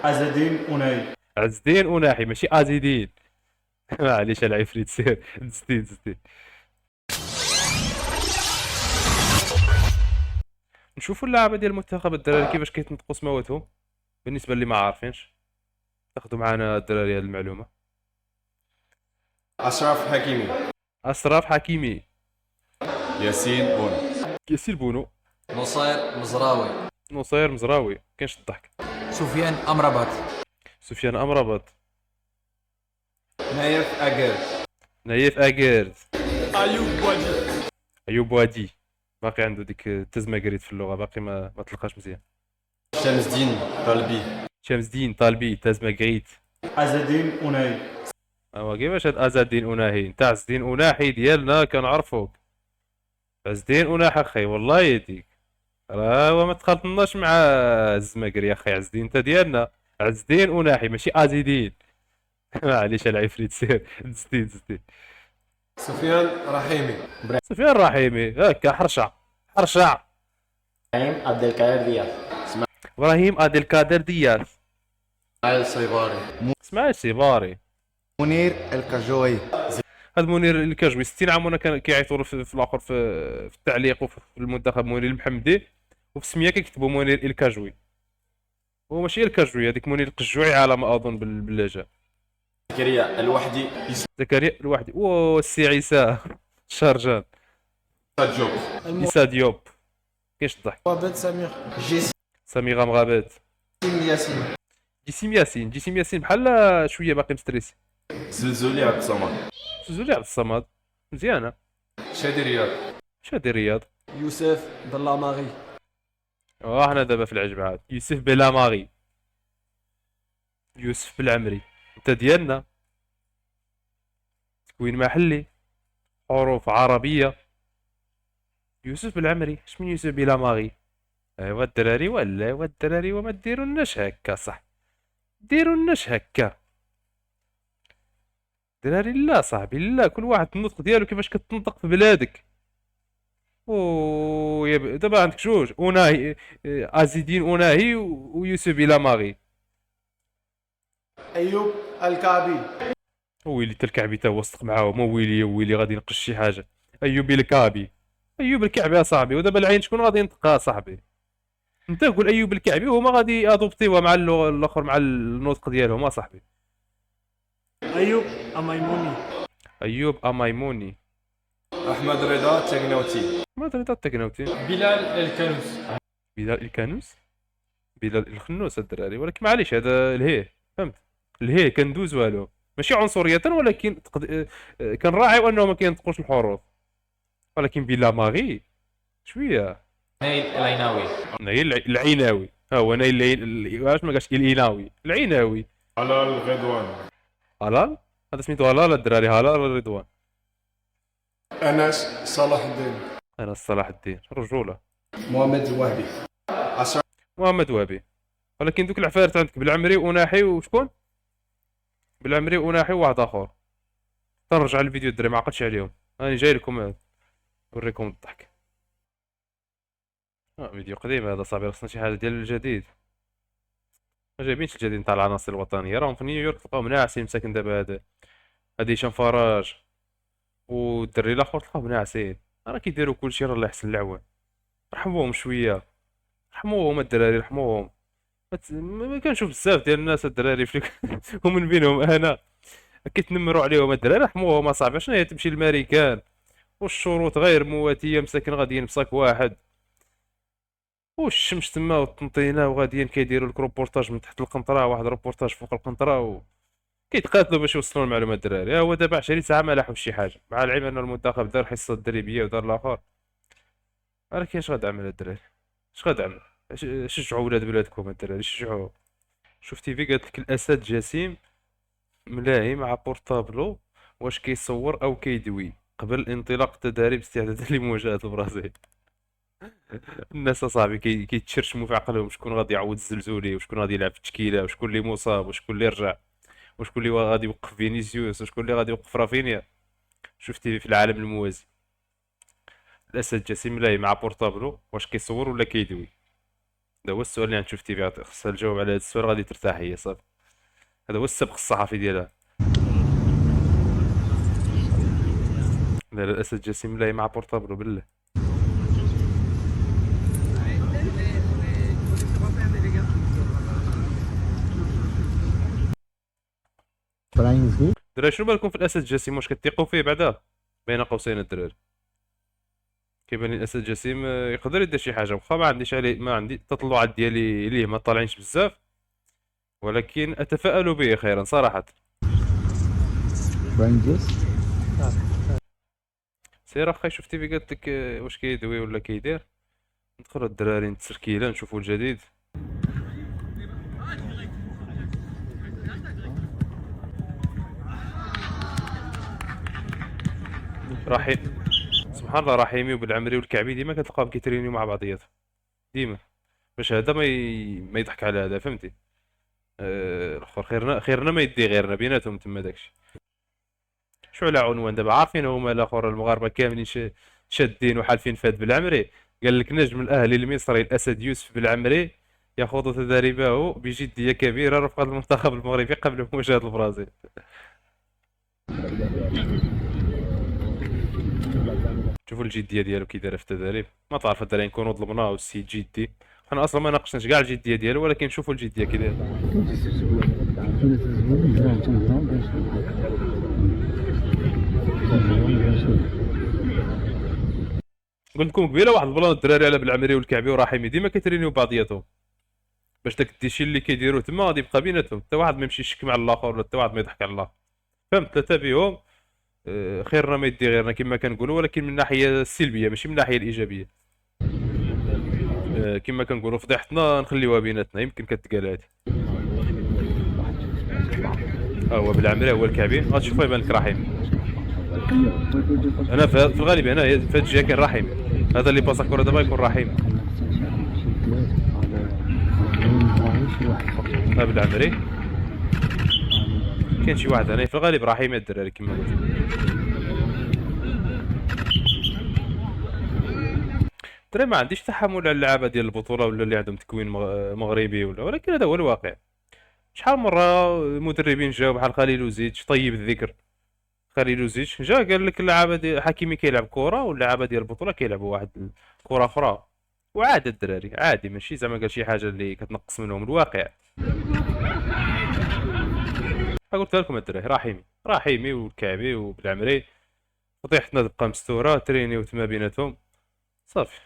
عز الدين أوناي. عز الدين أناحي ماشي أزيدين. معليش العفريت سير زدين زدين. نشوفوا اللعبة ديال المنتخب الدراري كيفاش كيتنطقوا سماواتهم بالنسبة اللي ما عارفينش. تاخذوا معنا الدراري هذه المعلومة. أشرف حكيمي. أسراف حكيمي. ياسين بونو. ياسين بونو. نصير مزراوي. نصير مزراوي كاينش الضحك. سفيان أمربط. سفيان أمرابط. نايف أجر. نايف أكيرد. أيوب وادي. أيوب وادي. باقي عنده ديك التزماكريت في اللغة باقي ما تلقاش مزيان. شمس الدين طلبي. شمس الدين طالبي تزماكريت. عز الدين أوناي. اوا كيفاش هاد عز الدين أناهي انت عز الدين أناحي ديالنا كنعرفوك. عز الدين أناحي اخي والله يديك. راه هو ما تخلطناش مع الزماكري يا اخي. عز الدين انت ديالنا. عز الدين أناحي ماشي ازيدين. معليش العفريت سير زدين زدين. سفيان رحيمي. سفيان الرحيمي هكا حرشع حرشع. إبراهيم عبد القادر دياز. ابراهيم عبد القادر دياز. علي الصيباري. اسماعيل السيباري. منير الكجوي. هاد منير الكاجوي 60 عام وانا كان كيعيطوا له في الاخر في التعليق وفي المنتخب منير المحمدي. وفي السميه كيكتبوا منير الكاجوي. هو ماشي الكاجوي هذيك منير القجوعي على ما اظن باللهجه. زكريا الوحدي. زكريا الوحدي السي عيسى الشرجان. جوب. عيسى ديوب. كاينش الضحك. وابد سمير. سميره مغابات. ياسين. جسيم ياسين بحال شويه باقي مستريسي. زلزولي عبد الصمد. زولي عبد الصمد مزيانه. شادي رياض. شادي رياض. يوسف دلاماغي. حنا دابا في العجب عاد يوسف بلاماغي. يوسف بالعمري انت ديالنا. تكوين محلي. حروف عربيه. يوسف بالعمري اش من يوسف بلاماغي. ايوا الدراري ولا الدراري وما ديرولناش هكا صح. ديرولناش هكا دراري لا صاحبي لا كل واحد النطق ديالو كيفاش كتنطق في بلادك. دابا عندك جوج اوناهي. ازيدين اوناهي ويوسف بلاماغي. أيوب الكعبي. ويلي تا الكعبي تا هو صدق معاهم ويلي ويلي غادي ينقش شي حاجه. ايوب الكعبي. ايوب الكعبي يا صاحبي ودابا العين شكون غادي ينطقها صاحبي. انت قول ايوب الكعبي وهما غادي ادوبتيوها مع اللغه الاخر مع النطق ديالهم اصاحبي. أيوب أميموني. ايوب اميموني. أحمد رضا تغنوتي. ما درت التكنوتي. بلال الكنوس. بلال الكانوس. بلال الخنوس الدراري ولكن معليش هذا الهيه فهمت. الهيه كندوز والو ماشي عنصريه ولكن كنراعيو انه ما كينطقوش الحروف. ولكن بلا ماغي شويه. نايل العيناوي. نايل العيناوي ها هو نايل واش ما قالش العيناوي العيناوي. علال غضوان. هلال هذا سميتو هلال الدراري هلال رضوان. أنس صلاح الدين. انا صلاح الدين رجوله. محمد الوهبي. محمد وهبي. ولكن دوك العفارت عندك بالعمري وناحي وشكون بالعمري وناحي وواحد اخر. ترجع الفيديو الدراري ما عقلتش عليهم. راني جاي لكم نوريكم الضحك. فيديو قديم هذا صاحبي خصنا شي حاجه ديال الجديد. ما جايبينش الجديد نتاع العناصر الوطنيه راهم في نيويورك تلقاهم ناعسين مساكن دابا هذا هشام فراج والدري الاخر تلقاهم ناعسين. راه كيديروا كلشي راه الله يحسن العوان. رحموهم شويه. رحموهم الدراري رحموهم. ما كنشوف بزاف ديال الناس الدراري ومن بينهم انا كيتنمروا عليهم الدراري رحموهم اصاحبي. شنو هي تمشي للماريكان والشروط غير مواتيه مساكن غاديين بصاك واحد والشمس تما والطنطينه وغاديين كيديروا لك روبورتاج من تحت القنطره واحد روبورتاج فوق القنطره كيتقاتلوا باش يوصلوا المعلومات الدراري. هو دابا 20 ساعه ما لاحوش شي حاجه مع العلم ان المنتخب دار حصه تدريبيه ودار الاخر. ولكن اش غادعمل الدراري اش غادعمل. شجعوا ولاد بلادكم الدراري شجعوا. شفتي في قالت لك الاسد جسيم ملاهي مع بورتابلو واش كيصور او كيدوي قبل انطلاق التدريب استعدادا لمواجهه البرازيل. الناس اصاحبي كيتشرشموا في عقلهم شكون غادي يعوض الزلزولي وشكون غادي يلعب في التشكيله وشكون اللي مصاب وشكون اللي رجع وشكون اللي غادي يوقف فينيسيوس وشكون اللي غادي يوقف رافينيا. شفتي في العالم الموازي الاسد جسيم ملاهي مع بورتابلو واش كيصور ولا كيدوي. هذا هو السؤال اللي غنشوف تيفي خصها تجاوب على هذا السؤال غادي ترتاح هي صافي. هذا هو السبق الصحفي ديالها. لا لا الاسد جسيم لا مع بورطابلو بالله. الدراري شنو بالكم في الاسد جسيم؟ واش كتثقوا فيه بعدا؟ بين قوسين الدراري كيبان لي الاسد جسيم يقدر يدير شي حاجه، واخا ما عنديش عليه، ما عندي التطلعات ديالي ليه ما طالعينش بزاف، ولكن اتفائل به خيرا صراحه. سير اخاي شفتي في قالت لك واش كيدوي ولا كيدير. ندخلوا الدراري التركيله نشوفوا الجديد. رحيم سبحان الله، رحيمي وبالعمري والكعبي ديما كتلقاهم كيترينيو مع بعضياتهم ديما، باش هذا ما يضحك على هذا فهمتي. الاخر خيرنا ما يدي غيرنا بيناتهم تما داكشي. شو على عنوان دابا عارفين هما الاخر المغاربه كاملين شادين وحالفين فهد بالعمري. قال لك نجم الاهلي المصري الاسد يوسف بالعمري يخوض تدريبه بجديه كبيره رفقه المنتخب المغربي قبل مواجهه البرازيل. شوفوا الجديه ديالو كي دايره في التدريب، ما تعرف الدراري نكونوا ظلمناه والسيد جدي، حنا اصلا ما ناقشناش كاع الجديه ديالو، ولكن شوفوا الجديه كي دايره. قلت لكم قبيله واحد البلان الدراري على بالعمري والكعبي ورحيمي ديما كيترينيو بعضياتهم، باش داك الديشي اللي كيديروه تما غادي يبقى بيناتهم، حتى واحد ما يمشي يشك مع الاخر ولا حتى واحد ما يضحك على الله. فهمت؟ ثلاثه بيهم خيرنا ما يدي غيرنا كما كنقولوا، ولكن من الناحيه السلبيه ماشي من الناحيه الايجابيه. كما كنقولوا فضيحتنا نخليوها بيناتنا، يمكن كتقال هادي. هو بالعمري هو الكعبي غتشوفوا يبان لك رحيم. انا في الغالب انا في هاد الجهه كاين رحيم، هذا اللي باصا الكره دابا يكون رحيم. بالعمري كاين شي واحد هنا في الغالب رحيم الدراري كما قلت. الدراري ما عنديش تحمل على اللعابه ديال البطوله ولا اللي عندهم تكوين مغربي ولا، ولكن هذا هو الواقع. شحال مره المدربين جاو بحال خليل وزيتش طيب الذكر، خليل وزيتش جا قال لك اللعابه ديال حكيمي كيلعب كره واللعابه ديال البطوله كيلعبوا واحد كره اخرى، وعاد الدراري عادي ماشي زعما قال شي حاجه اللي كتنقص منهم الواقع. قلت لكم الدراري رحيمي والكعبي وبالعمري فضيحتنا تبقى مستوره ترينيو تما بيناتهم صافي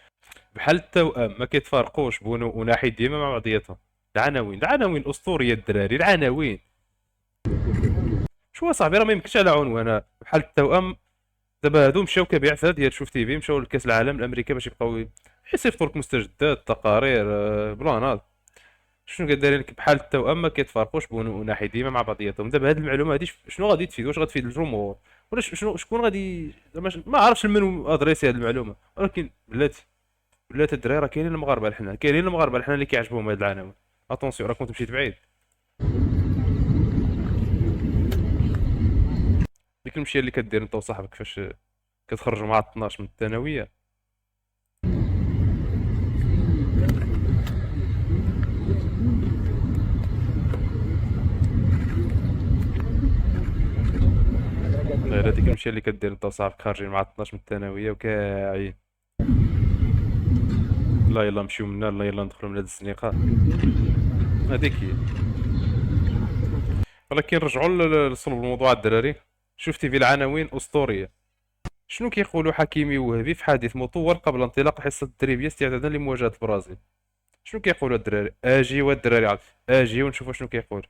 بحال التوأم ما كيتفارقوش بونو وناحي ديما مع بعضياتهم. العناوين اسطوريه الدراري، العناوين شو صاحبي راه ما يمكنش على عنوان بحال التوأم. دابا هادو مشاو كبعثه ديال شوف تي في، مشاو لكاس العالم الامريكا باش يبقاو يصيفطوا لك مستجدات تقارير بلانات. شنو قال لك بحال التوأم ما كيتفارقوش بونو ناحي ديما مع بعضياتهم. دابا هاد المعلومه هادي شنو غادي تفيد؟ واش غتفيد الجمهور ولا شكون غادي ما عرفتش لمن ادريسي هاد المعلومه، ولكن بلاتي الدراري راه كاينين المغاربه الحنا اللي كيعجبهم هاد العناوين. اتونسيون راه كنت مشيت بعيد. ديك المشيه اللي كدير انت وصاحبك فاش كتخرجوا مع 12 من الثانويه. غير هذيك المشيه اللي كدير انت وصاحبك خارجين مع 12 من الثانويه وكاعين، لا يلا نمشيو منا، لا يلا ندخلوا من هاد الزنيقه هذيك هي. ولكن رجعوا لصلب الموضوع الدراري. شفتي في العناوين اسطوريه. شنو كيقولوا حكيمي ووهبي في حديث مطول قبل انطلاق الحصه التدريبيه استعدادا لمواجهه البرازيل؟ شنو كيقولوا الدراري؟ اجي والدراري عارف اجي ونشوفوا شنو كيقول.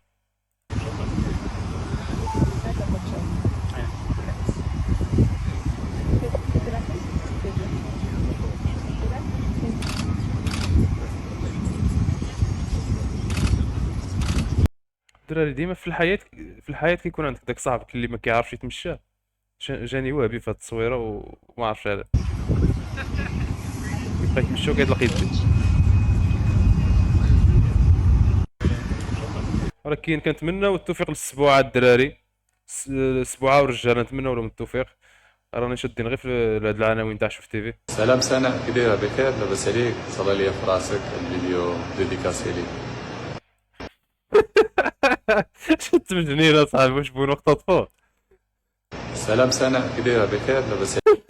الدراري ديما في الحياه كيكون عندك داك صاحبك اللي ما كيعرفش يتمشى. جاني وهبي في هاد التصويره وما عرفتش علاه يبقى يتمشى وكيطلق يدي. ولكن كنتمناو التوفيق للسبوعه الدراري، السبوعه والرجال نتمناو لهم التوفيق، راني شادين غير في هاد العناوين تاع شوف تيفي. سلام سنة كي دايرة بخير لاباس عليك صلى لي في راسك الفيديو ديديكاسي لي. شت مجنين اصاحبي واش بونو اختطفوه. سلام سنة كي دايرة بخير لاباس عليك.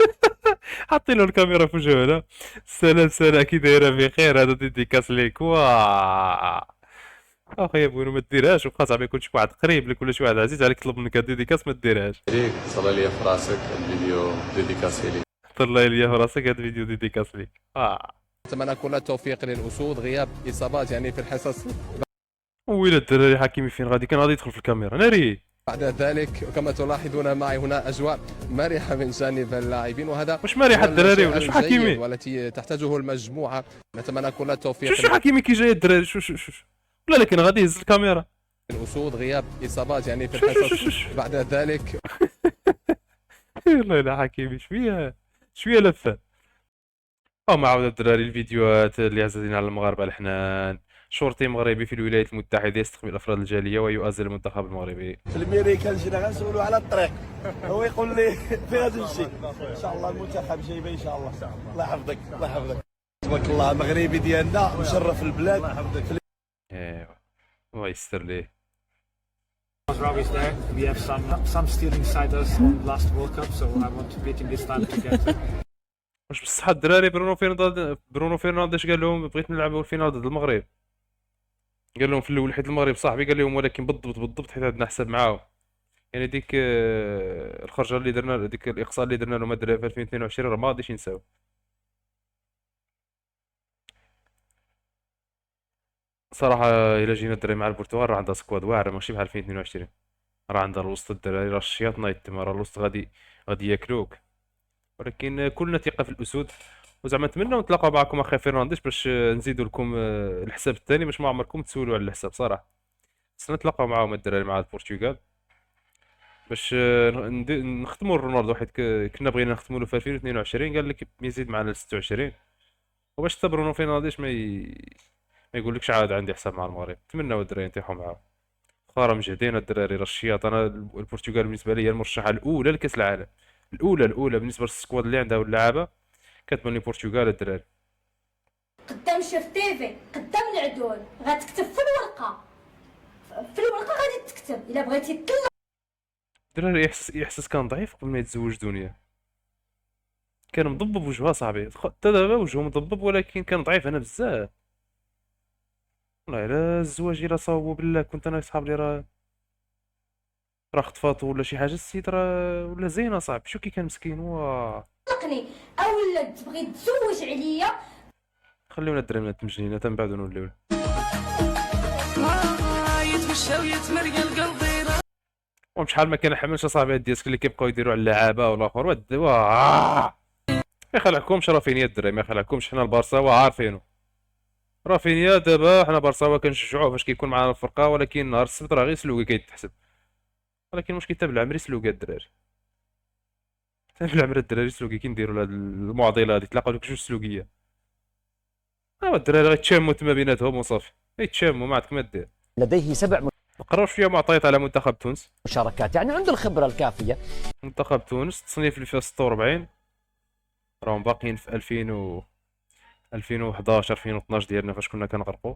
حاطين له الكاميرا في وجهه هنا. سلام سلام كي دايره بخير هذا ديديكاس ليك. واه اخويا بونو ما ديرهاش وخا صاحبي يكون شي واحد قريب لك ولا شي واحد عزيز عليك طلب منك ديديكاس ما ديرهاش. صلى لي في راسك الفيديو ديديكاسي لي. طلع لي في راسك هذا الفيديو ديديكاس ليك. اتمنى كل التوفيق للاسود، غياب اصابات يعني في الحصص ويلا الدراري حكيمي فين غادي كان غادي يدخل في الكاميرا ناري. بعد ذلك. كما تلاحظون معي هنا اجواء مرحه من جانب اللاعبين، وهذا واش مريحه الدراري ولا شو الجيد حكيمي؟ والتي تحتاجه المجموعه. نتمنى كل التوفيق شو حكيمي كي جاي الدراري شو لا لكن غادي يهز الكاميرا. للاسود، غياب اصابات يعني في شو الحصص. بعد ذلك والله لا حكيمي شويه لفه. ما عاود الدراري الفيديوهات اللي عزازين على المغاربه الحنان. شرطي مغربي في الولايات المتحده يستقبل افراد الجاليه ويؤازر المنتخب المغربي. في الميريكان جينا غنسولو على الطريق، هو يقول لي فين غادي نمشي. ان شاء الله المنتخب جايبه ان شاء الله. الله يحفظك الله يحفظك. تبارك الله مغربي ديالنا مشرف البلاد. ايوا الله يستر ليه. Mazraoui is there. We have some still inside us on last World Cup, so I want to beat him this time to get. واش بصح الدراري برونو فرنانديز قال لهم بغيت نلعبوا الفينال ضد المغرب. قال لهم في الاول حيت المغرب صاحبي قال لهم ولكن بالضبط حيت عندنا حساب معاهم. يعني ديك الخرجه اللي درنا ديك الاقصاء اللي درنا لهم الدراري في 2022 راه ما غاديش ينساو. صراحه الا جينا الدراري مع البرتغال راه عندها سكواد واعره ماشي بحال 2022. راه عندها الوسط الدراري راه الشياط نايت تما راه الوسط غادي ياكلوك. ولكن كلنا ثقه في الاسود وزعما نتمنى نتلاقاو معكم اخي فرنانديز باش نزيدوا لكم الحساب الثاني باش ما عمركم تسولوا على الحساب صراحه. خصنا نتلاقاو معاهم الدراري مع البرتغال باش نختموا رونالدو حيت كنا بغينا نختموا له في 2022 قال لك يزيد معنا ل 26 وباش حتى برونو فرنانديز ما يقولكش عاد عندي حساب مع المغرب. نتمنوا الدراري نطيحوا معاهم. خارة مجهدين الدراري راه الشياط. انا البرتغال بالنسبه لي هي المرشحه الاولى لكاس العالم. الاولى بالنسبه للسكواد اللي عندها واللعابه كتبان لي البرتغال الدراري. قدام شوف تيفي قدام العدول غتكتب في الورقه غادي تكتب الا بغيتي تطلع. الدراري احساس كان ضعيف قبل ما يتزوج دنيا. كان مضبب وجهها صاحبي حتى دابا وجهه مضبب ولكن كان ضعيف انا بزاف. والله الا الزواج الا صاوبو بالله كنت انا صحاب لي راه خطفاتو ولا شي حاجه السيد راه ولا زينه صاحبي. شو كي كان مسكين طلقني اولا تبغي تزوج عليا. خليونا الدراري من التمجنينه تنبعدو نوليو وشحال ما كنحملش اصاحبي هاد ديالك اللي كيبقاو يديروا على اللعابه والاخر ما يخلعكمش رافينيا الدراري ما يخلعكمش. حنا البارسا عارفينو رافينيا دابا حنا بارسا كنشجعوه فاش كيكون معنا الفرقه ولكن نهار السبت راه غير سلوكي كيتحسب. ولكن المشكل حتى بالعمري سلوكي الدراري حتى بالعمري الدراري سلوكي كي نديروا هاد المعضله هادي تلاقاو لك جوج سلوكيه. الدراري غيتشاموا تما بيناتهم وصافي يتشاموا ما عندك ما دير. لديه 7 نقراو شويه معطيات على منتخب تونس. مشاركات يعني عنده الخبره الكافيه. منتخب تونس تصنيف اللي فيها 46 راهم باقيين في 2011 2012 ديالنا فاش كنا كنغرقوا.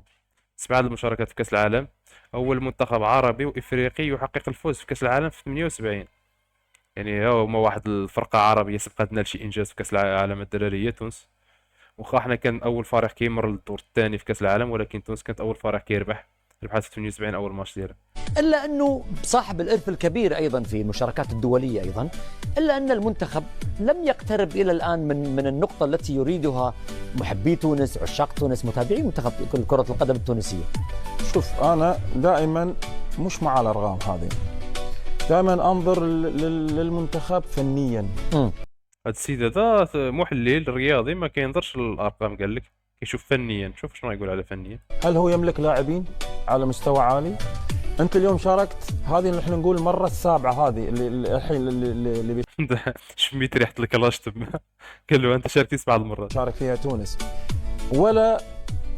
7 المشاركات في كاس العالم. اول منتخب عربي وافريقي يحقق الفوز في كاس العالم في 78. يعني هما واحد الفرقه عربيه سبقتنا لشي انجاز في كاس العالم الدراريه تونس. واخا حنا كان اول فريق كيمر للدور الثاني في كاس العالم ولكن تونس كانت اول فريق كيربح ربحت في 78 اول ماتش ديالها. الا انه صاحب الارث الكبير ايضا في المشاركات الدوليه ايضا، الا ان المنتخب لم يقترب الى الان من النقطه التي يريدها محبي تونس، عشاق تونس، متابعي منتخب كره القدم التونسيه. شوف انا دائما مش مع الارقام هذه، دائما انظر للمنتخب فنيا. هذا السيد هذا محلل رياضي ما كينظرش للارقام قال لك كيشوف فنيا. شوف شنو يقول على فنيا. هل هو يملك لاعبين على مستوى عالي؟ انت اليوم شاركت هذه اللي احنا نقول المره السابعه هذه اللي الحين اللي شميت ريحه الكلاش تما قال له انت شاركتي 7 مرات شارك فيها تونس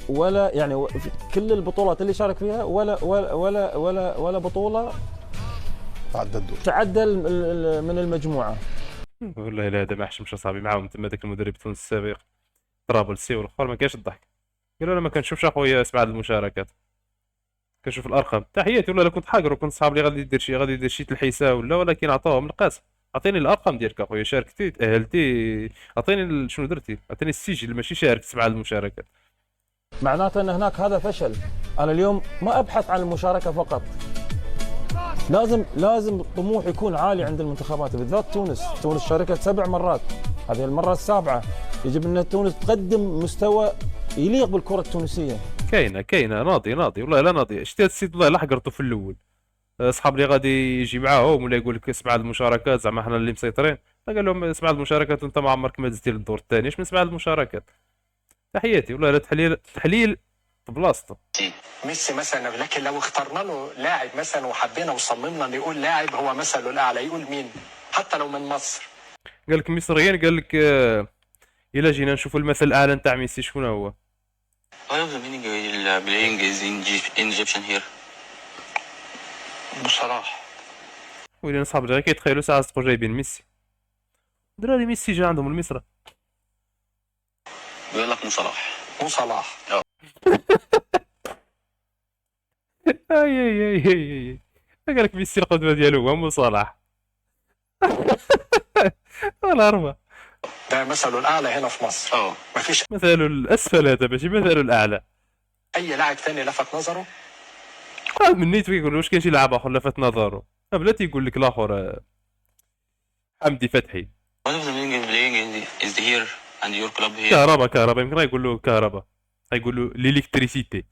ولا يعني في كل البطولات اللي شارك فيها ولا بطوله تعدى من المجموعه. والله لا هذا ما حشمش اصاحبي معاهم تما داك المدرب التونسي السابق طرابلسي والاخر ما كاينش الضحك. قالوا انا ما كنشوفش اخويا سبعة المشاركات، كنشوف الارقام. تحياتي والله، لا كنت حاقر وكنت صحاب لي غادي يدير شي تلحيسه ولا، ولكن عطاوهم القاس. عطيني الارقام ديالك اخويا، شاركتي تاهلتي، عطيني شنو درتي، عطيني السجل ماشي شاركت 7 المشاركات. معناته ان هناك هذا فشل. انا اليوم ما ابحث عن المشاركه فقط، لازم الطموح يكون عالي عند المنتخبات، بالذات تونس شاركت 7 مرات، هذه المره السابعه. يجب ان تونس تقدم مستوى يليق بالكره التونسيه. كاينه ناضي والله لا ناضي. شتي هاد السيد والله لا حقرته في الاول، اصحاب اللي غادي يجي معاهم ولا يقول لك 7 المشاركات زعما حنا اللي مسيطرين، قال لهم 7 المشاركات وانت ما عمرك ما دزتي للدور الثاني، اش من 7 المشاركات. تحياتي والله لا تحليل في بلاصتو. ميسي مثلا، لكن لو اخترنا له لاعب مثلا وحبينا وصممنا نقول لاعب هو مثله الاعلى، يقول مين؟ حتى لو من مصر. قال لك مصريين، قال لك الا جينا نشوفوا المثل الاعلى نتاع ميسي شكون هو؟ بصراحه ولينا صحاب غير كيتخيلوا ساعه صدقوا جايبين ميسي. دراري ميسي جا عندهم المصرة. بيقول لك مو صلاح. اي قال لك ميسي القدوه ديالو هو مو صلاح. ولا ربا ده مثله الاعلى هنا في مصر. مفيش مثاله الاسفل، هذا ماشي مثاله الاعلى. اي لاعب ثاني لفت نظره. من نيت يقول واش كاين شي لاعب اخر لفت نظره، بلا تيقول لك الاخر حمدي فتحي. كهربا يمكن يقول له كهربا، يقول له ليليكتريسيتي.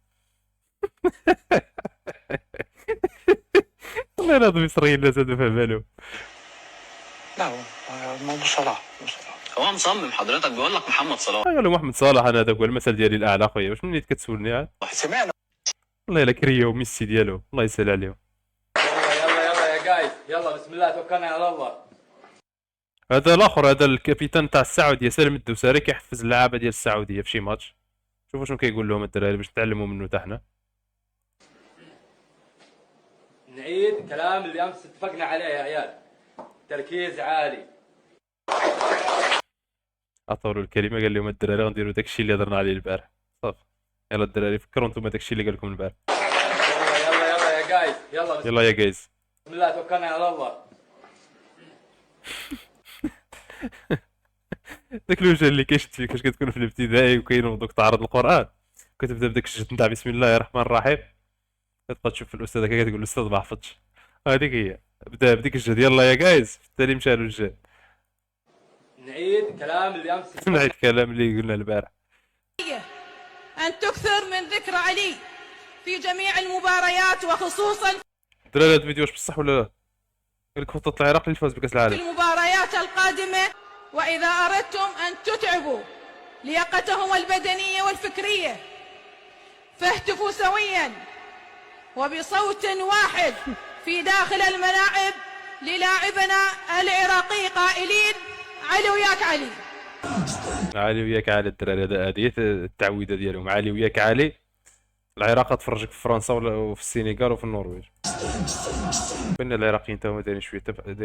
والله هذا مصريين الناس هذو فهمانو. لا مو صلاح، هو مصمم حضرتك بيقول لك محمد صلاح. قال له محمد صلاح، انا هذاك هو المثل ديالي الاعلى اخويا، واش منين كتسولني عاد؟ سمعنا والله الا كريو وميسي ديالو الله يسهل عليهم. يلا يا جايز، يلا بسم الله توكلنا على الله. هذا الاخر، هذا الكابيتان تاع السعوديه سالم الدوسري، كيحفز اللعابه ديال السعوديه في شي ماتش. شوفوا شنو كيقول لهم الدراري باش نتعلموا منه حتى حنا. نعيد الكلام اللي امس اتفقنا عليه يا عيال، تركيز عالي. عطاو له الكلمه، قال لهم الدراري غنديروا داكشي اللي هضرنا عليه البارح. صافي يلا الدراري فكروا نتوما داكشي اللي قال لكم البارح. يلا يا جايز، يلا يا جايز بسم الله توكلنا على الله. داك الوجه اللي كيشد فيك فاش كتكون في الابتدائي وكاين دوك تعرض القران، كتبدا بداك الشد نتاع بسم الله الرحمن الرحيم، كتبقى تشوف في الاستاذ هكا كتقول الاستاذ ما حفظش. هذيك هي، بدا بديك الجهد. يلا يا جايز، في التالي مشى له الجهد. نعيد الكلام اللي امس نعيد الكلام اللي قلنا البارح. أن تكثر من ذكر علي في جميع المباريات، وخصوصا دراري هذا الفيديو واش بصح ولا لا؟ قال لك خطة العراق للفوز بكأس في العالم. المباريات القادمة، وإذا أردتم أن تتعبوا لياقتهم البدنية والفكرية فاهتفوا سويا وبصوت واحد في داخل الملاعب للاعبنا العراقي قائلين: علي وياك علي. علي وياك علي الدراري، هذه التعويذه ديالهم، علي وياك علي. العراق تفرجك في فرنسا وفي السنغال وفي النرويج. بان العراقيين تا هما دايرين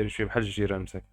شويه بحال الجيران مساك.